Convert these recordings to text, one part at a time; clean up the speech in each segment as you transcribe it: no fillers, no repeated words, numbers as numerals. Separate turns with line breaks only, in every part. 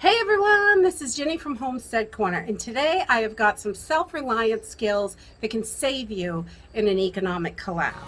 Hey everyone, this is Jenny from Homestead Corner, and today I have got some self-reliance skills that can save you in an economic collapse.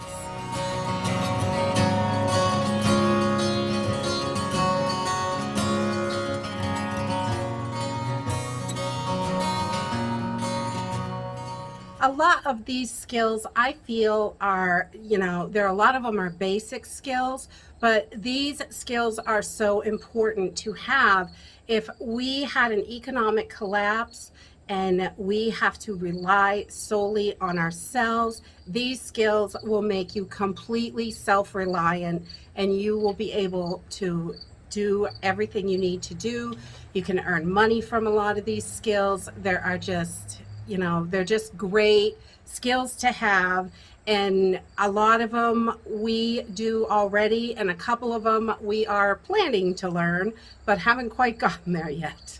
A lot of these skills I feel are, there are a lot of them are basic skills, but these skills are so important to have if we had an economic collapse and we have to rely solely on ourselves. These skills will make you completely self-reliant and you will be able to do everything you need to do. You can earn money from a lot of these skills. There are just they're just great skills to have, and a lot of them we do already, and a couple of them we are planning to learn but haven't quite gotten there yet.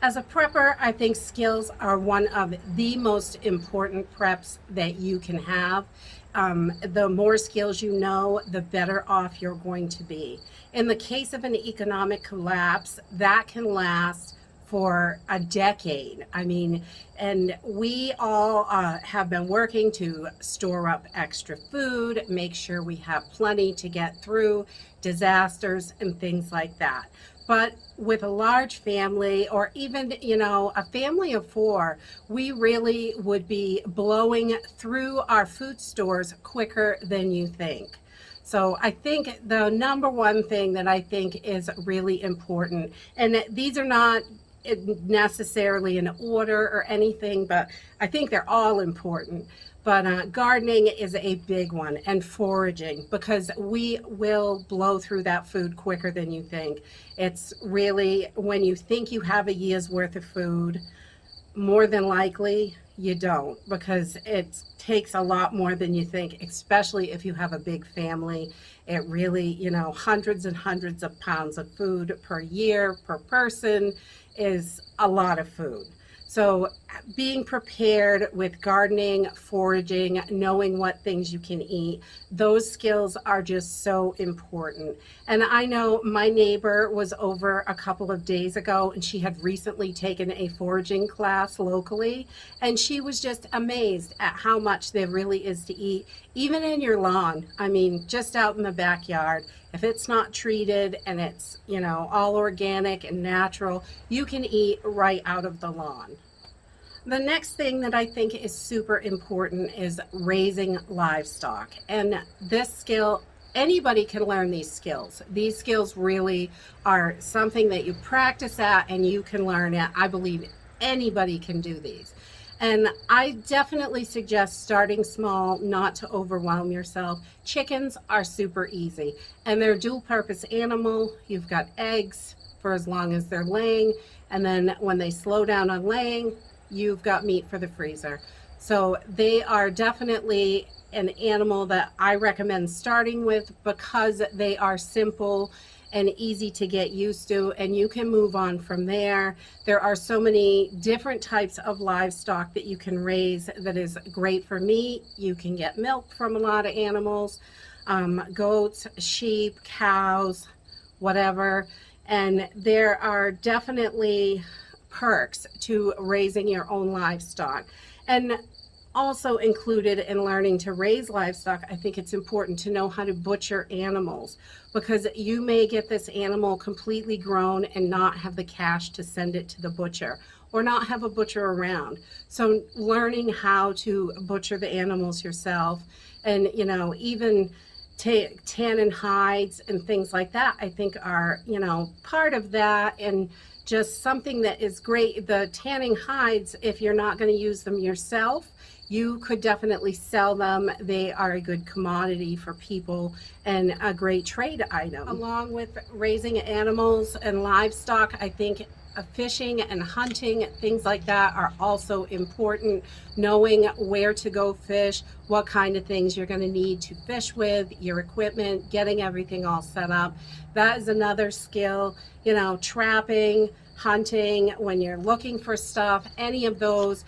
As a prepper, I think skills are one of the most important preps that you can have. The more skills you know, the better off you're going to be. In the case of an economic collapse, that can last for a decade. And we all have been working to store up extra food, make sure we have plenty to get through disasters and things like that. But with a large family, or even, a family of four, we really would be blowing through our food stores quicker than you think. So I think the number one thing that I think is really important, and these are not necessarily in order or anything, but I think they're all important. But gardening is a big one, and foraging, because we will blow through that food quicker than you think. It's really, when you think you have a year's worth of food, more than likely you don't, because it takes a lot more than you think, especially if you have a big family. It really, hundreds and hundreds of pounds of food per year per person is a lot of food. So being prepared with gardening, foraging, knowing what things you can eat, those skills are just so important. And I know my neighbor was over a couple of days ago, and she had recently taken a foraging class locally, and she was just amazed at how much there really is to eat, even in your lawn. Just out in the backyard. If it's not treated and it's, all organic and natural, you can eat right out of the lawn. The next thing that I think is super important is raising livestock. And this skill, anybody can learn these skills. These skills really are something that you practice at and you can learn it. I believe anybody can do these. And I definitely suggest starting small, not to overwhelm yourself. Chickens are super easy, and they're a dual purpose animal. You've got eggs for as long as they're laying, and then when they slow down on laying, you've got meat for the freezer. So they are definitely an animal that I recommend starting with, because they are simple and easy to get used to, and you can move on from there. There are so many different types of livestock that you can raise that is great for meat. You can get milk from a lot of animals, goats, sheep, cows, whatever. And there are definitely perks to raising your own livestock. And also included in learning to raise livestock, I think it's important to know how to butcher animals, because you may get this animal completely grown and not have the cash to send it to the butcher, or not have a butcher around. So learning how to butcher the animals yourself, and even tanning hides and things like that, I think are part of that. And just something that is great, the tanning hides, if you're not going to use them yourself, you could definitely sell them. They are a good commodity for people and a great trade item. Along with raising animals and livestock, I think fishing and hunting, things like that, are also important. Knowing where to go fish, what kind of things you're going to need to fish with, your equipment, getting everything all set up. That is another skill. Trapping, hunting, when you're looking for stuff, any of those,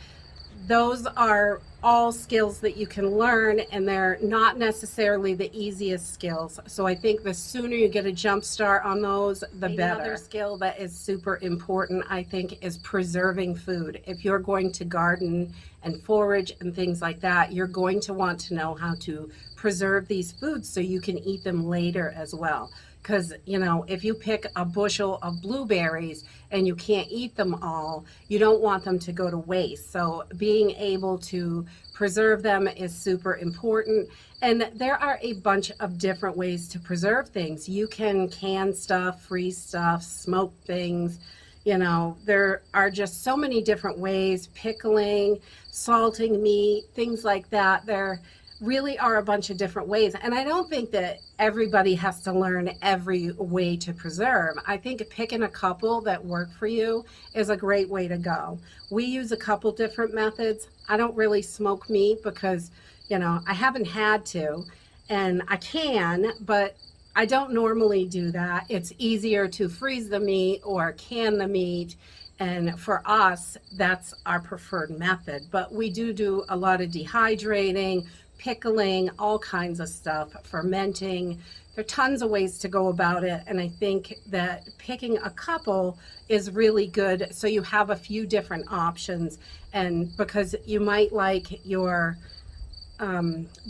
those are all skills that you can learn, and they're not necessarily the easiest skills. So I think the sooner you get a jump start on those, the better. Another skill that is super important, I think, is preserving food. If you're going to garden and forage and things like that, you're going to want to know how to preserve these foods so you can eat them later as well. Because, you know, if you pick a bushel of blueberries and you can't eat them all, you don't want them to go to waste. So being able to preserve them is super important. And there are a bunch of different ways to preserve things. You can can stuff, freeze stuff, smoke things. You know, there are just so many different ways, pickling, salting meat, things like that. There really are a bunch of different ways. And I don't think that everybody has to learn every way to preserve. I think picking a couple that work for you is a great way to go. We use a couple different methods. I don't really smoke meat because, you know, I haven't had to, and I can, but I don't normally do that. It's easier to freeze the meat or can the meat. And for us, that's our preferred method. But we do a lot of dehydrating, pickling, all kinds of stuff, fermenting. There are tons of ways to go about it. And I think that picking a couple is really good. So you have a few different options. And because you might like your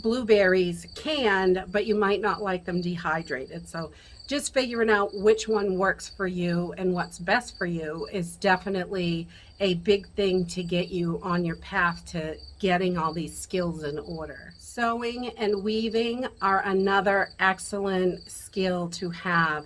blueberries canned, but you might not like them dehydrated. So just figuring out which one works for you and what's best for you is definitely a big thing to get you on your path to getting all these skills in order. Sewing and weaving are another excellent skill to have.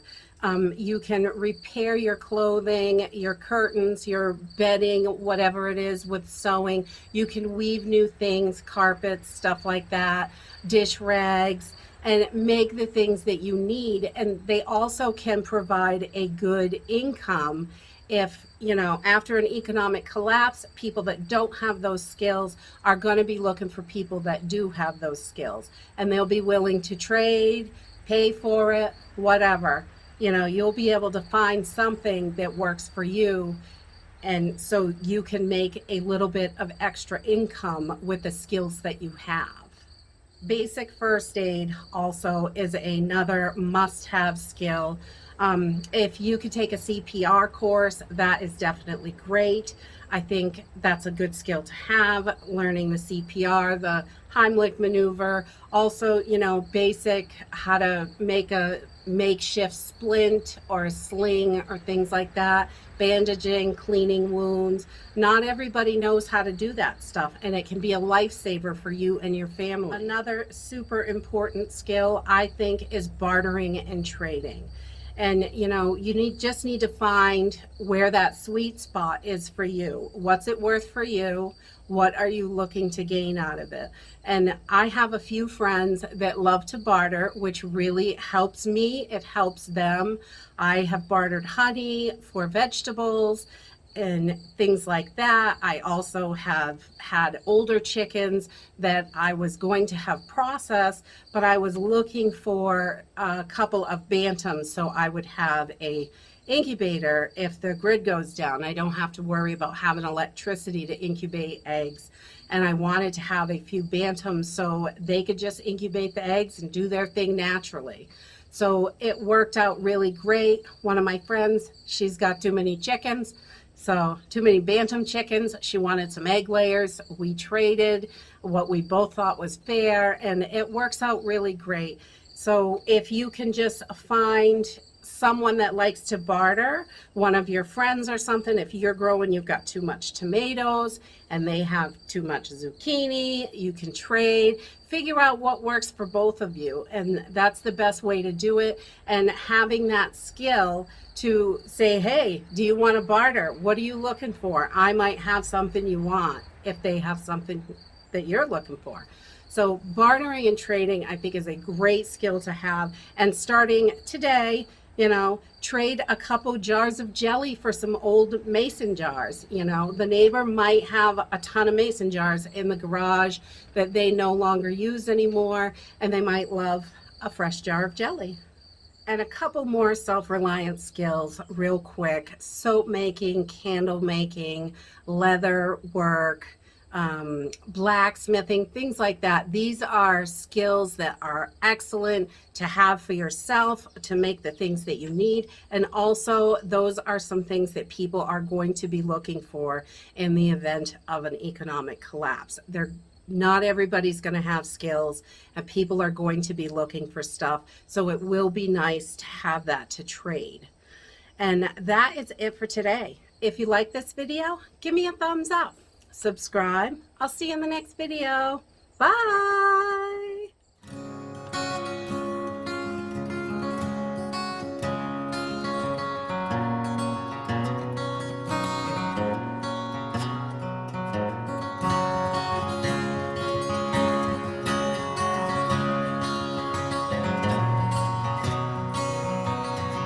You can repair your clothing, your curtains, your bedding, whatever it is with sewing. You can weave new things, carpets, stuff like that, dish rags, and make the things that you need. And they also can provide a good income. If, you know, after an economic collapse, people that don't have those skills are going to be looking for people that do have those skills, and they'll be willing to trade, pay for it, whatever. You know, you'll be able to find something that works for you, and so you can make a little bit of extra income with the skills that you have. Basic first aid also is another must-have skill. If you could take a CPR course, that is definitely great. I think that's a good skill to have, learning the CPR, the Heimlich maneuver, also, you know, basic how to make a makeshift splint or a sling or things like that, bandaging, cleaning wounds. Not everybody knows how to do that stuff, and it can be a lifesaver for you and your family. Another super important skill, I think, is bartering and trading. And, you know, you just need to find where that sweet spot is for you. What's it worth for you? What are you looking to gain out of it? And I have a few friends that love to barter, which really helps me. It helps them. I have bartered honey for vegetables and things like that. I also have had older chickens that I was going to have processed, but I was looking for a couple of bantams so I would have a incubator if the grid goes down. I don't have to worry about having electricity to incubate eggs. And I wanted to have a few bantams so they could just incubate the eggs and do their thing naturally. So it worked out really great. One of my friends, she's got too many chickens. So too many bantam chickens. She wanted some egg layers. We traded what we both thought was fair, and it works out really great. So if you can just find someone that likes to barter, one of your friends or something, if you're growing, you've got too much tomatoes and they have too much zucchini, you can trade, figure out what works for both of you. And that's the best way to do it. And having that skill to say, hey, do you want to barter? What are you looking for? I might have something you want if they have something that you're looking for. So bartering and trading, I think, is a great skill to have. And starting today, you know, trade a couple jars of jelly for some old mason jars. You know, the neighbor might have a ton of mason jars in the garage that they no longer use anymore, and they might love a fresh jar of jelly. And a couple more self-reliance skills real quick: soap making, candle making, leather work, blacksmithing, things like that. These are skills that are excellent to have for yourself to make the things that you need. And also, those are some things that people are going to be looking for in the event of an economic collapse. Not everybody's going to have skills, and people are going to be looking for stuff. So it will be nice to have that to trade. And that is it for today. If you like this video, give me a thumbs up. Subscribe. I'll see you in the next video. Bye.